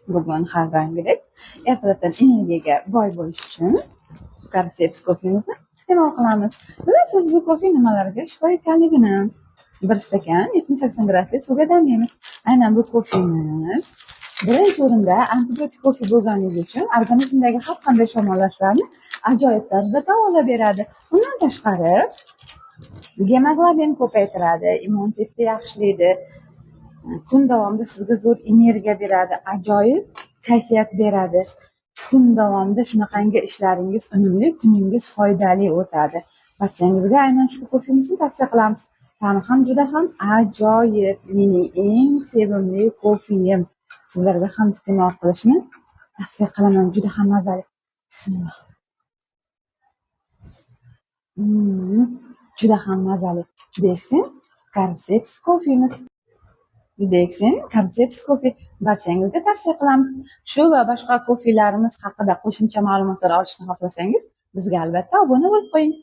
Bugun har doimgidek ertalabdan energiyaga boy bo'lish uchun Cordyceps kofemizni iste'mol qilamiz. Bilasiz, bu kofe nimalarga shifo ekanligini. Bir stakan 70-80 grammli suvga damlaymiz. Aynan bu kofemiz birinchi o'rinda antibiotik kofe bo'lganligi uchun organizmdagi har qanday shamollashlarni ajoyib tarzda davolab beradi. Undan tashqari gemoglobin ko'paytiradi, immunitetni yaxshilaydi. Kun davomida sizga zo'r energiya beradi, ajoyib kayfiyat beradi. Kun davomida shunaqangi ishlaringiz unumli, kuningiz foydali o'tadi. Barchangizga aynan shu kofemizni tavsiya qilamiz. Ta'mi ham juda ham ajoyib. Mening eng sevimli kofeyim. Sizlarga ham iste'mol qilishni tavsiya qilaman. Juda ham mazali. Bismillah. Juda ham mazali. Deksin Cordyceps kofemiz. Deksin Cordyceps kofe barchangizga tavsiya qilamiz. Shu va boshqa kofelarimiz haqida qo'shimcha ma'lumotlar olishni xohlasangiz, bizga albatta obuna bo'lib qo'ying.